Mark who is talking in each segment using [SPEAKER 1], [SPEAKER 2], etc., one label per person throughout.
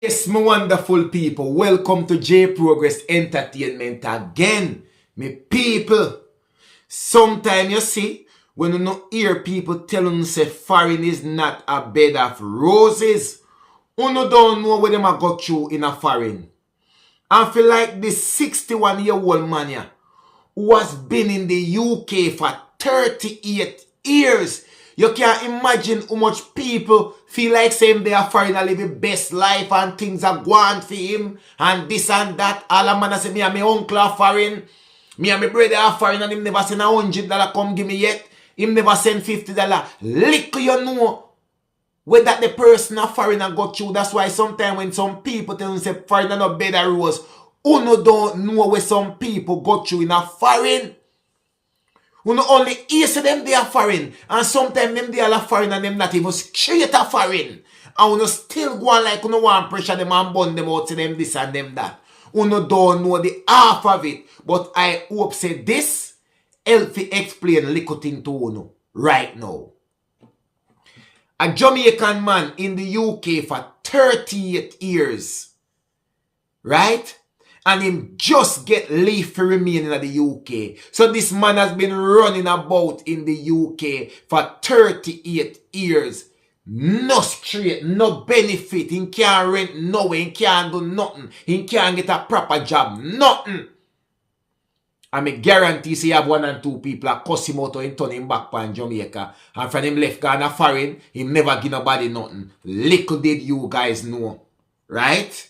[SPEAKER 1] Yes, my wonderful people, welcome to J Progress Entertainment again. Me people, sometimes you see, when you no hear people telling you say foreign is not a bed of roses, you don't know what them a go through in a foreign. I feel like this 61-year-old man here, who has been in the UK for 38 years. You can't imagine how much people feel like saying they are foreign and live the best life and things are going for him and this and that. All a man say me and my uncle are foreign. Me and my brother are foreign and him never send $100 come give me yet. Him never send $50. Little you know where that the person a foreign and got through. That's why sometimes when some people tell you say foreign and not better rose, you don't know where some people got through in a foreign. You know only hear say them they are foreign. And sometimes them they are foreign and them not even straight a foreign. And you still go on like you want pressure them and burn them out to them this and them that. You don't know the half of it. But I hope say this help to explain little thing to you right now. A Jamaican man in the UK for 38 years. Right? And him just get leave to remain in the UK. So this man has been running about in the UK for 38 years. No straight, no benefit. He can't rent nowhere. He can't do nothing. He can't get a proper job. Nothing. And me guarantee say have one and two people a cuss him out and turn him back on Jamaica. And from him left Ghana foreign, he never give nobody nothing. Little did you guys know. Right?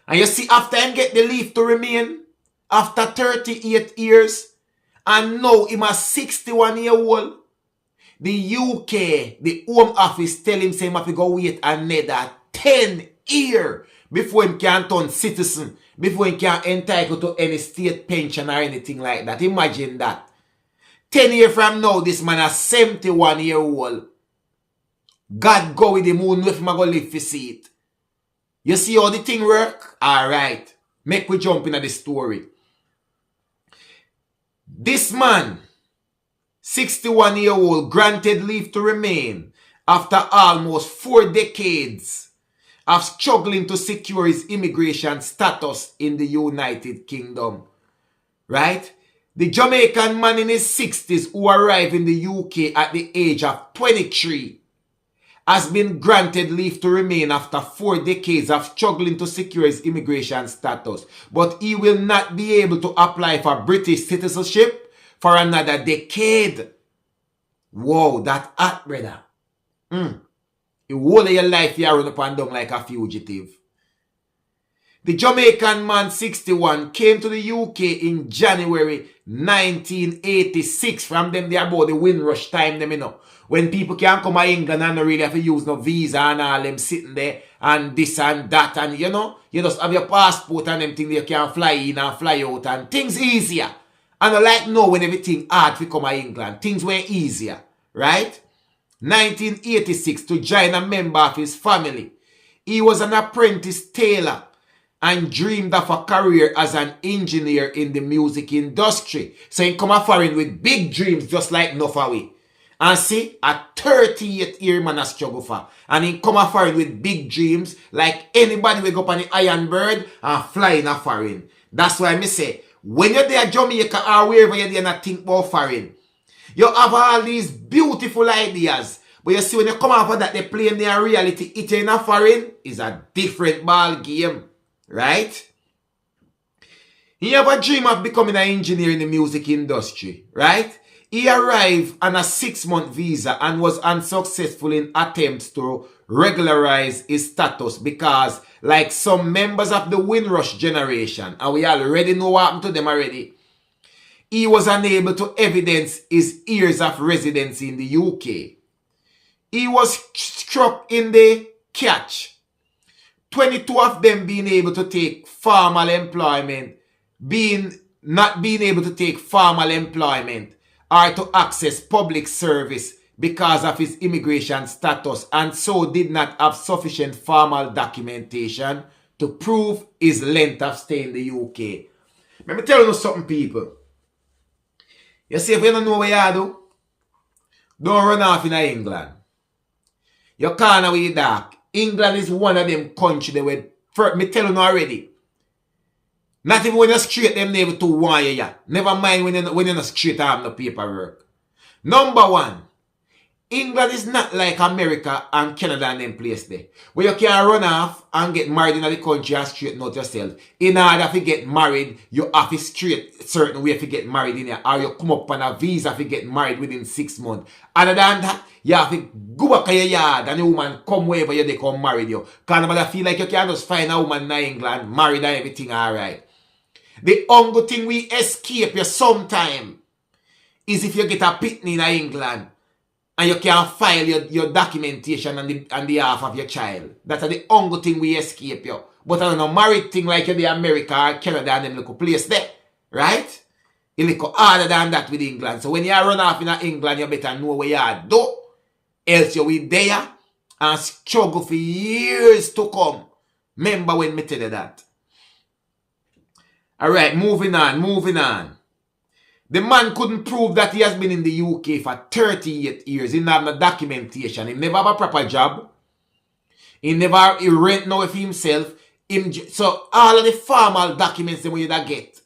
[SPEAKER 1] And you see, after him get the leave to remain, after 38 years, and now him a 61-year-old, the UK, the Home Office tell him say him have to go wait another 10 years before him can turn citizen, before he can entitle to any state pension or anything like that. Imagine that. 10 years from now, this man a 71-year-old. God go with him, who know if him a go live to see it. You see how the thing work? Alright. Make we jump into the story. This man, 61-year-old, granted leave to remain after almost 4 decades of struggling to secure his immigration status in the United Kingdom. Right? The Jamaican man in his 60s who arrived in the UK at the age of 23 has been granted leave to remain after 4 decades of struggling to secure his immigration status. But he will not be able to apply for British citizenship for another decade. Wow, that hot, brother. The whole of your life you run up and down like a fugitive. The Jamaican man, 61, came to the UK in January 1986. From them, they are about the Windrush time, them, you know. When people can come to England and don't really have to use no visa and all them sitting there and this and that. And you know, you just have your passport and them things you can fly in and fly out and things easier. And I like now when everything hard to come to England. Things were easier, right? 1986 to join a member of his family. He was an apprentice tailor and dreamed of a career as an engineer in the music industry. So he come a foreign with big dreams just like Nofaway. And see, a 38-year man a struggle for. And he come a foreign with big dreams like anybody will go up on the Iron Bird and fly in a foreign. That's why I say, when you're there Jamaica or wherever you're there and think about foreign, you have all these beautiful ideas. But you see when you come out of that, they play in their reality. It in a foreign is a different ball game. Right? He have a dream of becoming an engineer in the music industry. Right? He arrived on a 6-month visa and was unsuccessful in attempts to regularize his status because, like some members of the Windrush generation, and we already know what happened to them already, he was unable to evidence his years of residency in the UK. He was struck in the catch, 22 of them being able to take formal employment, not being able to take formal employment, or to access public service because of his immigration status and so did not have sufficient formal documentation to prove his length of stay in the UK. Let me tell you something, people. You see, if you don't know what you do, don't run off in England. You can't away dark. England is one of them countries that will, me tell you already. Not even when you straight them never to want you, yeah. Never mind when you're not straight have no paperwork. Number one, England is not like America and Canada and them place there. Where you can run off and get married in the country and straighten out yourself. In order to get married, you have to straight certain way to get married in here. Or you come up on a visa to get married within 6 months. Other than that, you have to go back to your yard and the woman come wherever you they come marry you. Because nobody feel like you can just find a woman in England, married and everything alright. The only thing we escape you sometime is if you get a pitney in England. And you can file your documentation on behalf of your child. That's the only thing we escape you. But I don't know, married thing like the America or Canada and them little place there. Right? It's little harder than that with England. So when you run off in England, you better know where you are do. Else you will there and struggle for years to come. Remember when me tell you that. Alright, moving on. The man couldn't prove that he has been in the UK for 38 years. He didn't have no documentation. He never have a proper job. He rent now for himself. So all of the formal documents that you get,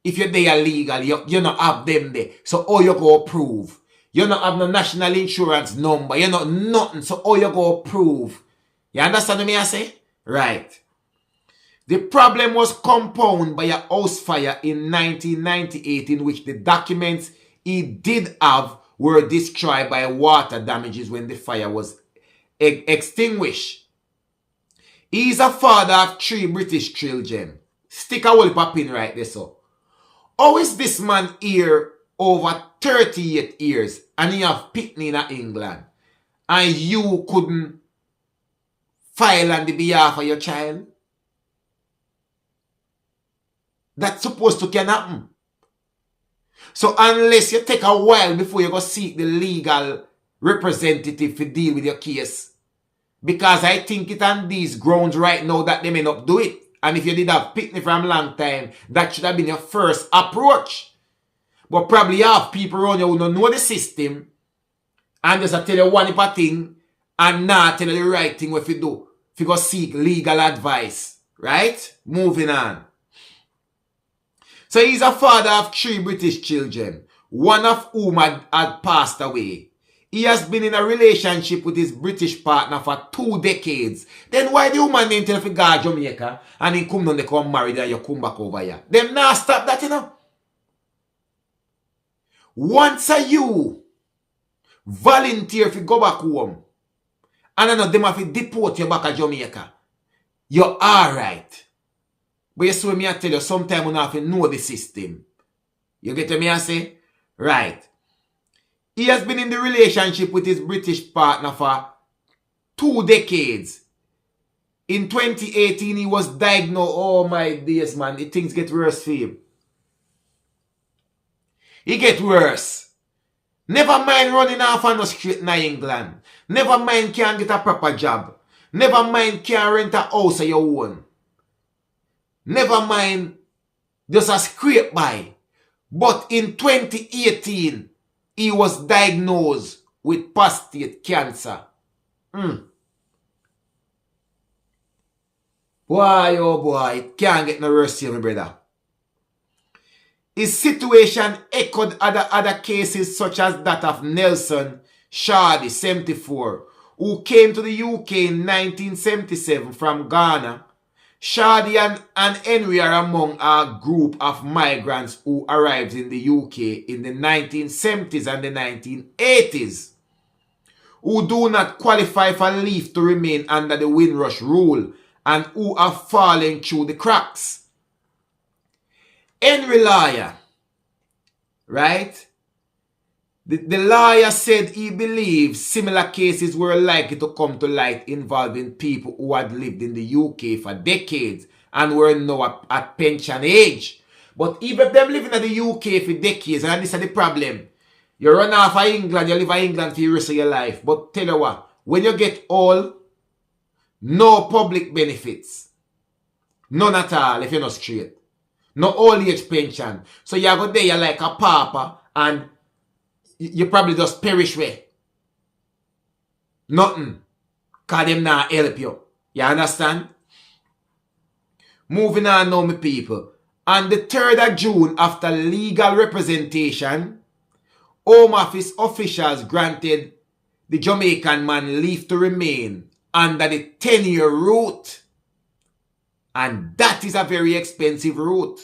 [SPEAKER 1] if you're there legal, you not have them there. So all you go prove. You not have no national insurance number. You not nothing. So all you go prove. You understand what I say? Right. The problem was compounded by a house fire in 1998 in which the documents he did have were destroyed by water damages when the fire was extinguished. He is a father of 3 British children. Stick a whole pin right there, so. How is this man here over 38 years and he have pitney in England and you couldn't file on the behalf of your child? That's supposed to can happen. So unless you take a while before you go seek the legal representative to deal with your case. Because I think it on these grounds right now that they may not do it. And if you did have pitney from a long time, that should have been your first approach. But probably you have people around you who don't know the system and just tell you one thing and not tell you the right thing what you do. If you go seek legal advice. Right? Moving on. So he's a father of 3 British children, one of whom had passed away. He has been in a relationship with his British partner for 2 decades. Then why the woman didn't tell if he go to Jamaica and he come down, they come married and you come back over here? Them not stop that, you know. Once you volunteer if you go back home and I know them have to deport you back to Jamaica, you're alright. But you see what I tell you, sometimes you have to know the system. You get what I say? Right. He has been in the relationship with his British partner for 2 decades. In 2018, he was diagnosed. Oh my days, man. Things get worse for him. It get worse. Never mind running off on the street in England. Never mind can't get a proper job. Never mind can't rent a house of your own. Never mind just a scrape by. But in 2018, he was diagnosed with prostate cancer. Boy, oh boy, it can't get no worse here, my brother. His situation echoed other cases such as that of Nelson Shadi, 74, who came to the UK in 1977 from Ghana. Shadi and Henry are among a group of migrants who arrived in the UK in the 1970s and the 1980s, who do not qualify for leave to remain under the Windrush rule and who are falling through the cracks. Henry lawyer, right? The lawyer said he believes similar cases were likely to come to light involving people who had lived in the UK for decades and were now at pension age. But even if them living in the UK for decades, and this is the problem, you run off of England, you live in England for the rest of your life. But tell you what, when you get old, no public benefits. None at all if you're not straight. No old age pension. So you go there, you're like a papa and you probably just perish with nothing. Because them not help you. You understand? Moving on now, my people. On the 3rd of June, after legal representation, Home Office officials granted the Jamaican man leave to remain under the 10-year route. And that is a very expensive route,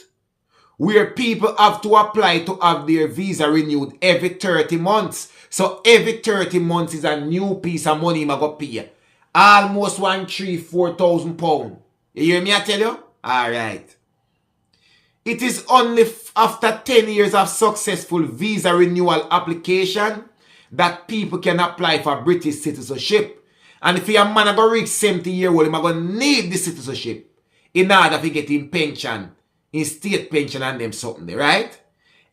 [SPEAKER 1] where people have to apply to have their visa renewed every 30 months. So every 30 months is a new piece of money I go pay. Almost 4,000 pounds. You hear me I tell you? Alright. It is only after 10 years of successful visa renewal application that people can apply for British citizenship. And if you're a man going to reach 70 years old, you're going to need the citizenship in order to get him pension, in state pension and them something there, right?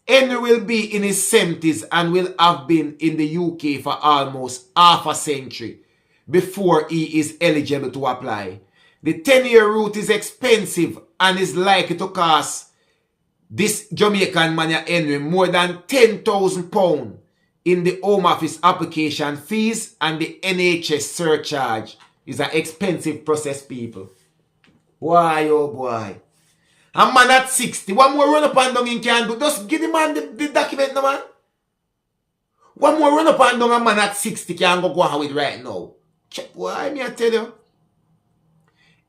[SPEAKER 1] Henry will be in his 70s and will have been in the UK for almost half a century before he is eligible to apply. The 10-year route is expensive and is likely to cost this Jamaican man Henry more than £10,000 in the Home Office application fees and the NHS surcharge. It's an expensive process, people. Why, oh boy. A man at 60, one more run up and down in can do. Just give the man the document, no man. One more run up and down a man at 60 can go on with right now. Check, why me I tell you?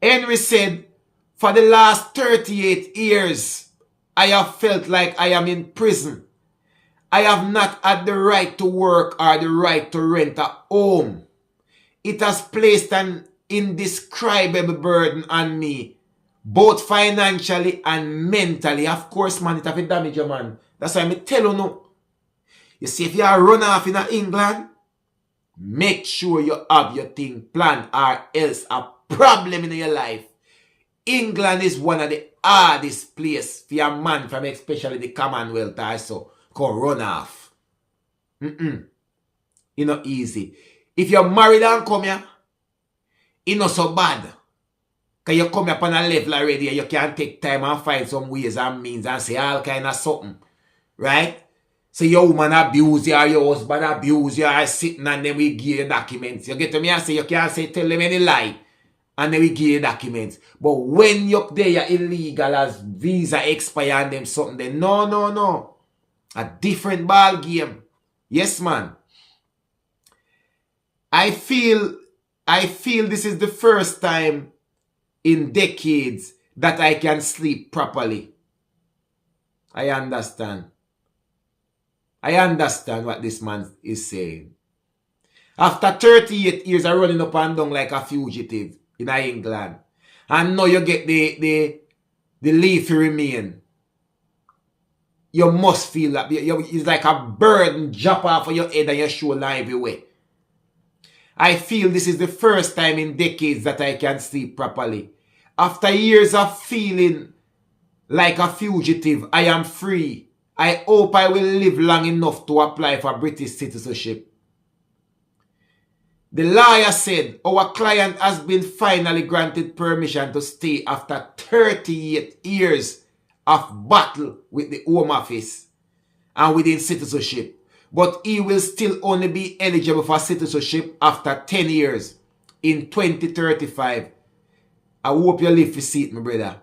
[SPEAKER 1] Henry said, for the last 38 years, I have felt like I am in prison. I have not had the right to work or the right to rent a home. It has placed an indescribable burden on me, both financially and mentally. Of course, man, it have a damage you, man. That's why I tell you no. You see, if you are run off in England, make sure you have your thing planned or else a problem in your life. England is one of the hardest places for a man from especially the Commonwealth also can run off. You know, easy. If you're married and come here, it's not so bad. Because you come here upon a level already and you can take time and find some ways and means and say all kind of something. Right? So your woman abuse you or your husband abuse you or sitting and then we give you documents. You get to me and say you can't say tell them any lie. And then we give you documents. But when you're there, you're illegal as visa expire and them something. Then no. A different ball game. Yes, man. I feel this is the first time in decades that I can sleep properly. I understand. I understand what this man is saying. After 38 years of running up and down like a fugitive in England, and now you get the leave to remain, you must feel that it's like a burden drop off of your head and your shoulder everywhere. I feel this is the first time in decades that I can sleep properly. After years of feeling like a fugitive, I am free. I hope I will live long enough to apply for British citizenship. The lawyer said our client has been finally granted permission to stay after 38 years of battle with the Home Office and within citizenship. But he will still only be eligible for citizenship after 10 years in 2035. I hope you live to see it, my brother.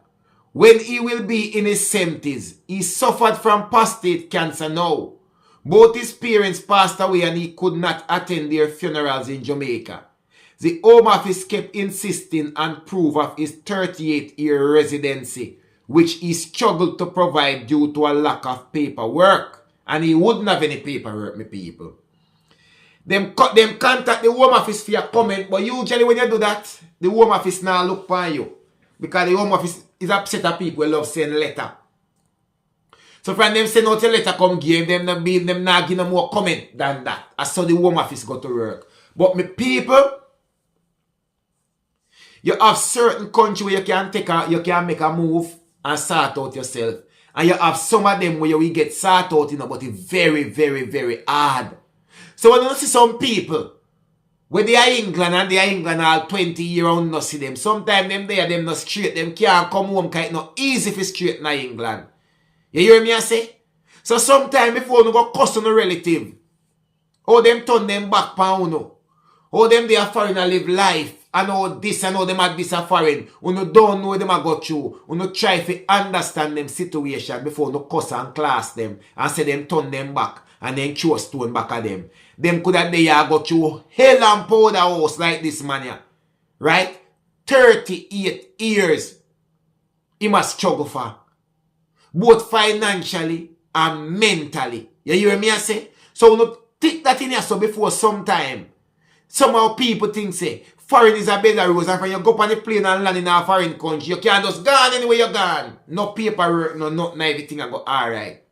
[SPEAKER 1] When he will be in his 70s, he suffered from prostate cancer now. Both his parents passed away and he could not attend their funerals in Jamaica. The Home Office kept insisting on proof of his 38-year residency, which he struggled to provide due to a lack of paperwork. And he wouldn't have any paperwork, my people. Them contact the Home Office for your comment, but usually when you do that, the Home Office now look for you. Because the Home Office is upset at people who love sending letter. So from them send out a letter come give them the bill, them not give no more comment than that. I saw the Home Office go to work. But my people, you have certain country where you can make a move and sort out yourself. And you have some of them where you will get sort out, but it's very, very, very hard. So when you see some people, when they are England and they are England all 20 years old, not see them. Sometimes them not straight, them can't come home because it's not easy for straight in England. You hear me I say? So sometimes before you go cuss on a relative, them turn them back pa uno. How them they are foreign and live life. And all this and all them are this are foreign. You don't know them I go through. You try to understand them situation before you cuss and class them and say them turn them back and then throw a stone back at them. Them could have they go through hell and powder house like this man here. Right? 38 years he must struggle for. Both financially and mentally. You hear me I say? So you take that in here so before some time. Somehow people think say foreign is a better rose, and when you go up on the plane and land in a foreign country, you can't just gone anywhere you're gone. No paperwork, no nothing, everything I go alright.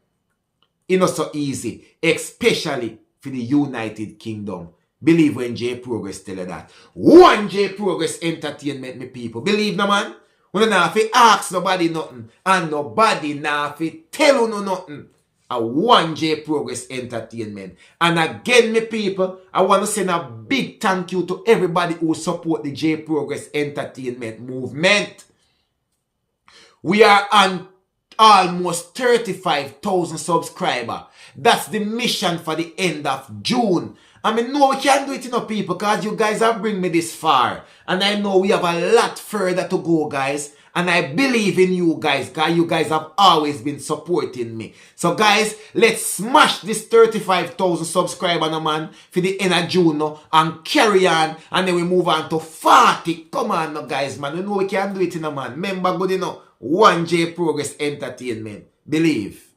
[SPEAKER 1] It's not so easy, especially for the United Kingdom. Believe when J Progress tell you that. One J Progress Entertainment, me people. Believe no man. We don't have to ask nobody nothing, and nobody now have to tell you no nothing. A one J Progress Entertainment. And again, me people, I want to send a big thank you to everybody who support the J Progress Entertainment movement. We are on almost 35,000 subscribers. That's the mission for the end of June. I mean, no, we can't do it enough, people, because you guys have bring me this far. And I know we have a lot further to go, guys. And I believe in you guys, because you guys have always been supporting me. So, guys, let's smash this 35,000 subscriber, no, man, for the end of June, no, and carry on. And then we move on to 40. Come on, no, guys, man. You know we can do it, no, man. Remember, good, you know, 1J Progress Entertainment. Believe.